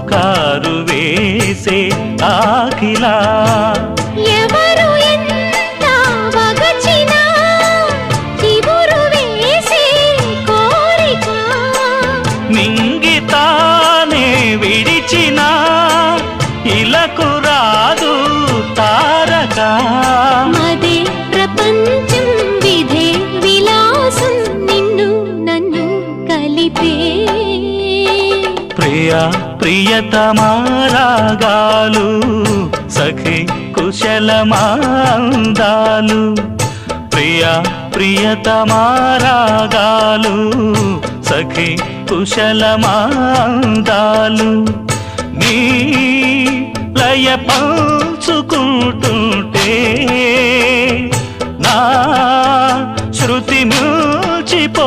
పుకారు వేసే ఆఖిలా ఎవరు ఎంత వగచినా చివురు వేసే కోరిక మింగితానే విడిచిన ఇలకు రాదు తారక మదే ప్రపంచం విధే విలాసం నిన్ను నన్ను కలిపే ప్రియా ప్రియతమారాగాలు సఖి కుశలమాందాలు ప్రియా ప్రియతమారాగాలు సఖి కుశలమాందాలు నీ లయ పంచుకుంటుంటే నా శృతి మిల్చిపోతుంటే